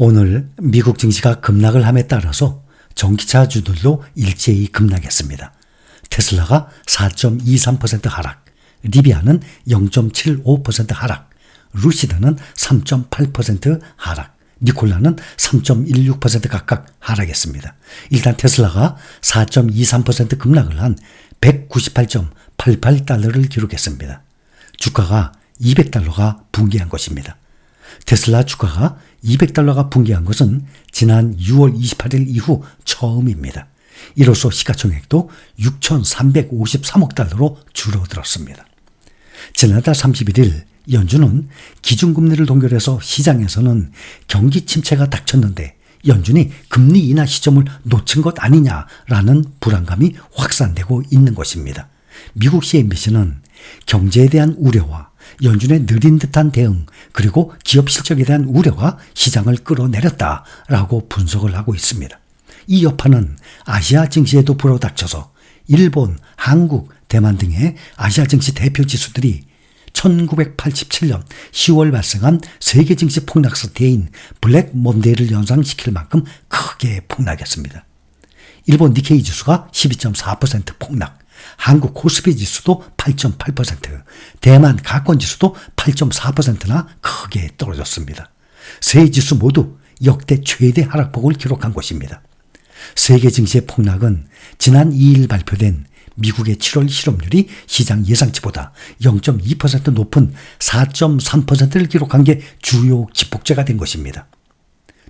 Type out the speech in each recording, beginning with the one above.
오늘 미국 증시가 급락을 함에 따라서 전기차주들도 일제히 급락했습니다. 테슬라가 4.23% 하락, 리비아는 0.75% 하락, 루시드는 3.8% 하락, 니콜라는 3.16% 각각 하락했습니다. 일단 테슬라가 4.23% 급락을 한 198.88달러를 기록했습니다. 주가가 200달러가 붕괴한 것입니다. 테슬라 주가가 200달러가 붕괴한 것은 지난 6월 28일 이후 처음입니다. 이로써 시가총액도 6,353억 달러로 줄어들었습니다. 지난달 31일 연준은 기준금리를 동결해서 시장에서는 경기 침체가 닥쳤는데 연준이 금리 인하 시점을 놓친 것 아니냐라는 불안감이 확산되고 있는 것입니다. 미국 CNBC는 경제에 대한 우려와 연준의 느린 듯한 대응 그리고 기업 실적에 대한 우려가 시장을 끌어내렸다라고 분석을 하고 있습니다. 이 여파는 아시아 증시에도 불어닥쳐서 일본, 한국, 대만 등의 아시아 증시 대표 지수들이 1987년 10월 발생한 세계 증시 폭락 사태인 블랙 먼데이를 연상시킬 만큼 크게 폭락했습니다. 일본 니케이 지수가 12.4% 폭락, 한국 코스피 지수도 8.8%, 대만 가권 지수도 8.4%나 크게 떨어졌습니다. 세 지수 모두 역대 최대 하락폭을 기록한 것입니다. 세계 증시의 폭락은 지난 2일 발표된 미국의 7월 실업률이 시장 예상치보다 0.2% 높은 4.3%를 기록한 게 주요 기폭제가 된 것입니다.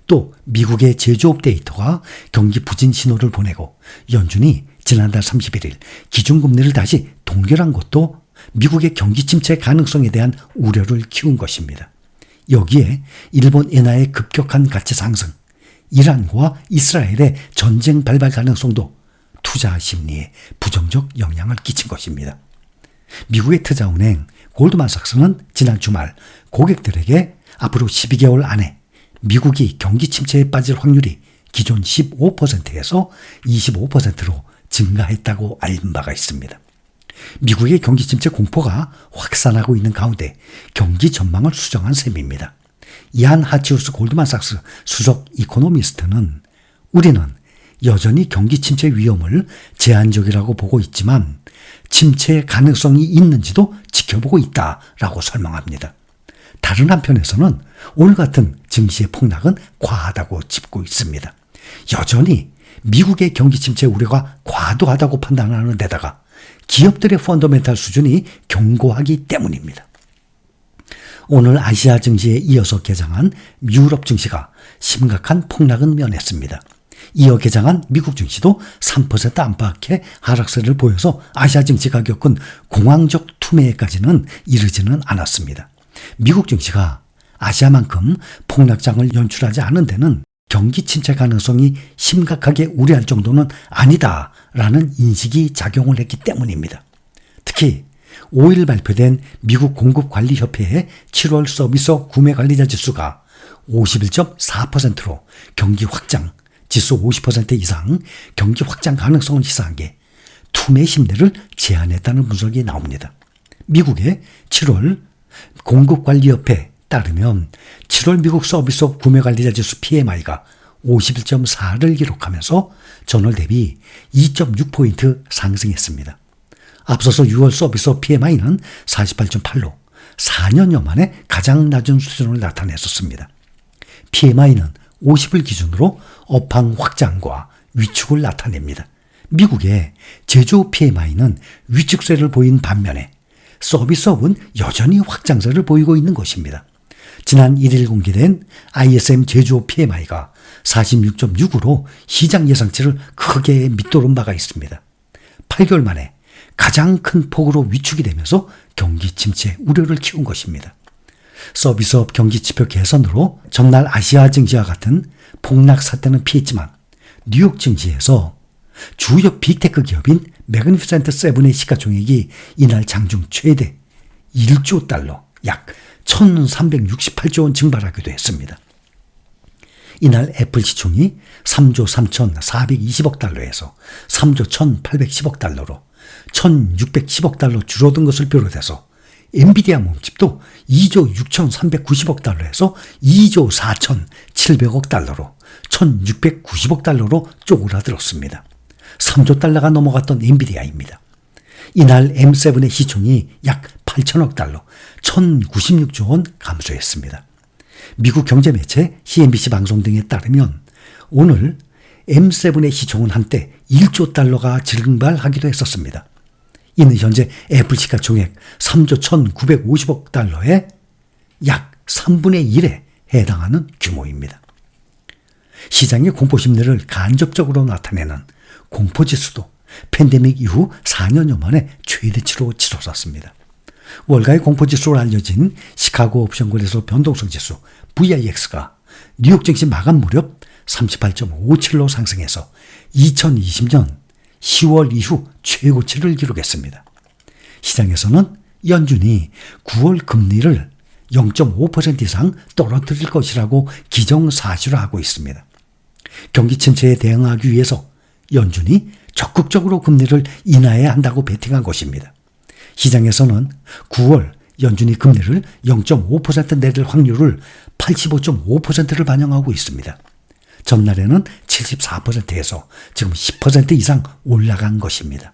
또 미국의 제조업 데이터가 경기 부진 신호를 보내고 연준이 지난달 31일 기준금리를 다시 동결한 것도 미국의 경기 침체 가능성에 대한 우려를 키운 것입니다. 여기에 일본 엔화의 급격한 가치 상승, 이란과 이스라엘의 전쟁 발발 가능성도 투자 심리에 부정적 영향을 끼친 것입니다. 미국의 투자은행 골드만삭스는 지난 주말 고객들에게 앞으로 12개월 안에 미국이 경기 침체에 빠질 확률이 기존 15%에서 25%로 증가했다고 알린 바가 있습니다. 미국의 경기 침체 공포가 확산하고 있는 가운데 경기 전망을 수정한 셈입니다. 이안 하치우스 골드만삭스 수석 이코노미스트는 우리는 여전히 경기 침체 위험을 제한적이라고 보고 있지만 침체의 가능성이 있는지도 지켜보고 있다라고 설명합니다. 다른 한편에서는 오늘 같은 증시의 폭락은 과하다고 짚고 있습니다. 여전히 미국의 경기 침체 우려가 과도하다고 판단하는 데다가 기업들의 펀더멘탈 수준이 견고하기 때문입니다. 오늘 아시아 증시에 이어서 개장한 유럽 증시가 심각한 폭락은 면했습니다. 이어 개장한 미국 증시도 3% 안팎의 하락세를 보여서 아시아 증시가 겪은 공황적 투매까지는 이르지는 않았습니다. 미국 증시가 아시아만큼 폭락장을 연출하지 않은 데는 경기 침체 가능성이 심각하게 우려할 정도는 아니다라는 인식이 작용을 했기 때문입니다. 특히 5일 발표된 미국 공급관리협회의 7월 서비스 구매관리자 지수가 51.4%로 경기 확장, 지수 50% 이상 경기 확장 가능성을 시사한 게 투매 심리를 제한했다는 분석이 나옵니다. 미국의 7월 공급관리협회에 따르면 7월 미국 서비스업 구매관리자 지수 PMI가 51.4를 기록하면서 전월 대비 2.6포인트 상승했습니다. 앞서서 6월 서비스업 PMI는 48.8로 4년여 만에 가장 낮은 수준을 나타냈었습니다. PMI는 50을 기준으로 업황 확장과 위축을 나타냅니다. 미국의 제조업 PMI는 위축세를 보인 반면에 서비스업은 여전히 확장세를 보이고 있는 것입니다. 지난 1일 공개된 ISM 제조업 PMI가 46.6으로 시장 예상치를 크게 밑도른 바가 있습니다. 8개월 만에 가장 큰 폭으로 위축이 되면서 경기 침체 우려를 키운 것입니다. 서비스업 경기 지표 개선으로 전날 아시아 증시와 같은 폭락 사태는 피했지만 뉴욕 증시에서 주요 빅테크 기업인 매그니피센트 세븐의 시가총액이 이날 장중 최대 1조 달러, 약 1,368조 원 증발하기도 했습니다. 이날 애플 시총이 3조 3,420억 달러에서 3조 1,810억 달러로 1,610억 달러 줄어든 것을 비롯해서 엔비디아 몸집도 2조 6,390억 달러에서 2조 4,700억 달러로 1,690억 달러로 쪼그라들었습니다. 3조 달러가 넘어갔던 엔비디아입니다. 이날 M7의 시총이 약 8천억 달러, 1,096조 원 감소했습니다. 미국 경제매체 CNBC 방송 등에 따르면 오늘 M7의 시총은 한때 1조 달러가 증발하기도 했었습니다. 이는 현재 애플 시가총액 3조 1,950억 달러의 약 3분의 1에 해당하는 규모입니다. 시장의 공포심리를 간접적으로 나타내는 공포지수도 팬데믹 이후 4년여 만에 최대치로 치솟았습니다. 월가의 공포지수로 알려진 시카고 옵션거래소 변동성지수 VIX가 뉴욕 증시 마감 무렵 38.57로 상승해서 2020년 10월 이후 최고치를 기록했습니다. 시장에서는 연준이 9월 금리를 0.5% 이상 떨어뜨릴 것이라고 기정사실화하고 있습니다. 경기 침체에 대응하기 위해서 연준이 적극적으로 금리를 인하해야 한다고 베팅한 것입니다. 시장에서는 9월 연준이 금리를 0.5% 내릴 확률을 85.5%를 반영하고 있습니다. 전날에는 74%에서 지금 10% 이상 올라간 것입니다.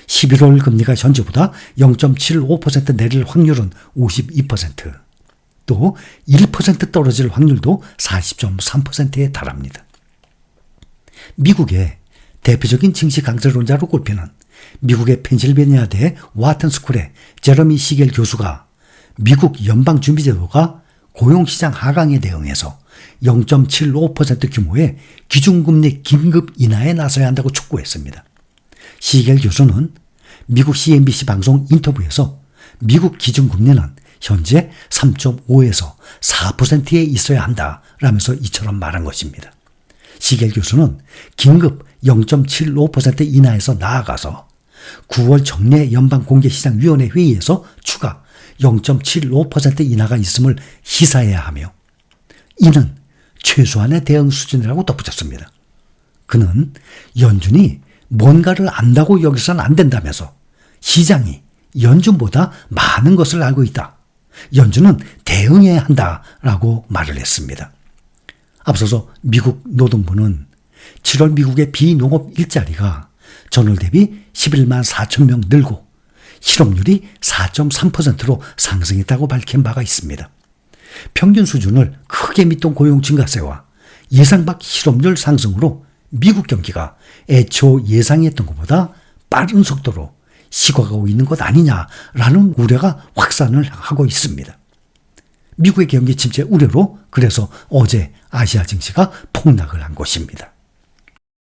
11월 금리가 현재보다 0.75% 내릴 확률은 52%, 또 1% 떨어질 확률도 40.3%에 달합니다. 미국의 대표적인 증시 강세론자로 꼽히는 미국의 펜실베니아대 와튼스쿨의 제러미 시겔 교수가 미국 연방준비제도가 고용시장 하강에 대응해서 0.75% 규모의 기준금리 긴급 인하에 나서야 한다고 촉구했습니다. 시겔 교수는 미국 CNBC 방송 인터뷰에서 미국 기준금리는 현재 3.5에서 4%에 있어야 한다라면서 이처럼 말한 것입니다. 시겔 교수는 긴급 0.75% 인하에서 나아가서 9월 정례 연방공개시장위원회 회의에서 추가 0.75% 인하가 있음을 시사해야 하며 이는 최소한의 대응 수준이라고 덧붙였습니다. 그는 연준이 뭔가를 안다고 여기서는 안 된다면서 시장이 연준보다 많은 것을 알고 있다. 연준은 대응해야 한다라고 말을 했습니다. 앞서서 미국 노동부는 7월 미국의 비농업 일자리가 전월 대비 11만 4천 명 늘고 실업률이 4.3%로 상승했다고 밝힌 바가 있습니다. 평균 수준을 크게 밑돈 고용 증가세와 예상 밖 실업률 상승으로 미국 경기가 애초 예상했던 것보다 빠른 속도로 식어가고 있는 것 아니냐라는 우려가 확산을 하고 있습니다. 미국의 경기 침체 우려로 그래서 어제 아시아 증시가 폭락을 한 것입니다.